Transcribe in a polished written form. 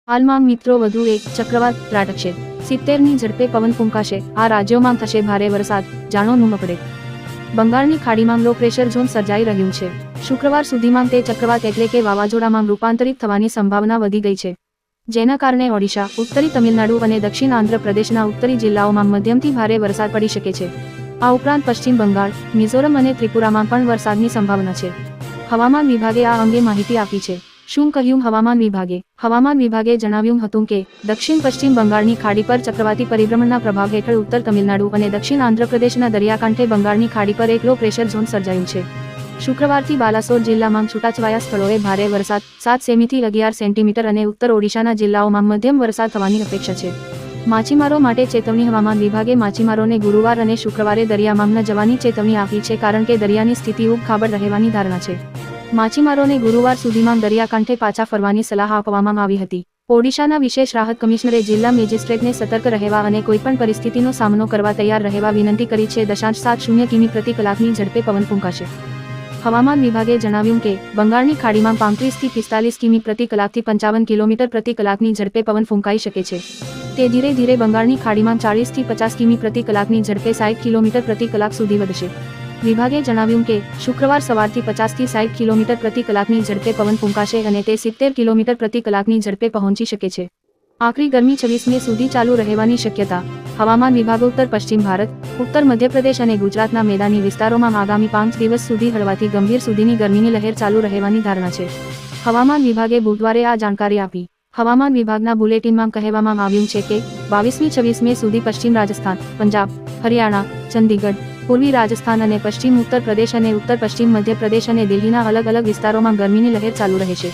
હાલમાં મિત્રો વધુ એક ચક્રવાત ત્રાટકશે, 70ની ઝડપે પવન ફૂંકાશે. આ રાજ્યોમાં થશે ભારે વરસાદ, જાણો નું અપડેટ. બંગાળની ખાડીમાં લો પ્રેશર ઝોન સર્જાઈ રહ્યું છે. શુક્રવાર સુધીમાં તે ચક્રવાત એટલે કે વાવાઝોડામાં રૂપાંતરિત થવાની સંભાવના વધી ગઈ છે, જેના કારણે ઓડિશા, ઉત્તરી તમિલનાડુ અને દક્ષિણ આંધ્ર પ્રદેશના ઉત્તરી જિલ્લાઓમાં મધ્યમથી ભારે વરસાદ પડી શકે છે. આ ઉપરાંત પશ્ચિમ બંગાળ, મિઝોરમ અને ત્રિપુરામાં પણ વરસાદની સંભાવના છે. હવામાન વિભાગે આ અંગે માહિતી આપી છે. શું કહ્યું હવામાન વિભાગે? હવામાન વિભાગે જણાવ્યું હતું કે દક્ષિણ પશ્ચિમ બંગાળની ખાડી પર ચક્રવાતી પરિભ્રમણના પ્રભાવ હેઠળ ઉત્તર તમિલનાડુ અને દક્ષિણ આંધ્રપ્રદેશના દરિયાકાંઠે બંગાળની ખાડી પર એક લો પ્રેશર ઝોન સર્જાયું છે. શુક્રવારથી બાલાસોર જિલ્લામાં છૂટાછવાયા સ્થળોએ ભારે વરસાદ 7 સેમીથી 11 સેન્ટીમીટર અને ઉત્તર ઓડિશાના જિલ્લાઓમાં મધ્યમ વરસાદ થવાની અપેક્ષા છે. માછીમારો માટે ચેતવણી. હવામાન વિભાગે માછીમારોને ગુરુવાર અને શુક્રવારે દરિયામાં ન જવાની ચેતવણી આપી છે, કારણ કે દરિયાની સ્થિતિ ઉબખાબડ રહેવાની ધારણા છે. માછીમારોને ગુરુવાર સુધીમાં દરિયાકાંઠે પાછા ફરવાની સલાહ આપવામાં આવી હતી. ઓડિશાના વિશેષ રાહત કમિશનરે જિલ્લા મેજિસ્ટ્રેટને સતર્ક રહેવા અને કોઈપણ પરિસ્થિતિનો સામનો કરવા તૈયાર રહેવા વિનંતી કરી છે. 7.0 કિમી પ્રતિ કલાકની ઝડપે પવન ફૂંકાશે. હવામાન વિભાગે જણાવ્યું કે બંગાળની ખાડીમાં 35 થી 45 કિમી પ્રતિ કલાકથી 55 કિલોમીટર પ્રતિ કલાકની ઝડપે પવન ફૂંકાઈ શકે છે. તે ધીરે ધીરે બંગાળની ખાડીમાં 40 થી 50 કિમી પ્રતિ કલાકની ઝડપે 60 કિલોમીટર પ્રતિ કલાક સુધી વધશે. વિભાગે જણાવ્યું કે શુક્રવાર સવારથી 50 થી 60 કિલોમીટર પ્રતિ કલાકની ઝડપે પવન ફૂંકાશે અને તે 70 કિલોમીટર પ્રતિ કલાકની ઝડપે પહોંચી શકે છે. આકરી ગરમી 26 મે સુધી ચાલુ રહેવાની શક્યતા. હવામાન વિભાગ ઉત્તર પશ્ચિમ ભારત, ઉત્તર મધ્યપ્રદેશ અને ગુજરાતના મેદાની વિસ્તારોમાં આગામી 5 દિવસ સુધી હળવાથી ગંભીર સુધીની ગરમીની લહેર ચાલુ રહેવાની ધારણા છે. હવામાન વિભાગે બુધવારે આ જાણકારી આપી. હવામાન વિભાગના બુલેટિનમાં કહેવામાં આવ્યું છે કે 22મી 26 મે સુધી પશ્ચિમ રાજસ્થાન, પંજાબ, હરિયાણા, ચંદીગઢ, પૂર્વી રાજસ્થાન અને પશ્ચિમ ઉત્તર પ્રદેશ અને ઉત્તર પશ્ચિમ મધ્યપ્રદેશ અને દિલ્હીના અલગ અલગ વિસ્તારોમાં ગરમીની લહેર ચાલુ રહેશે.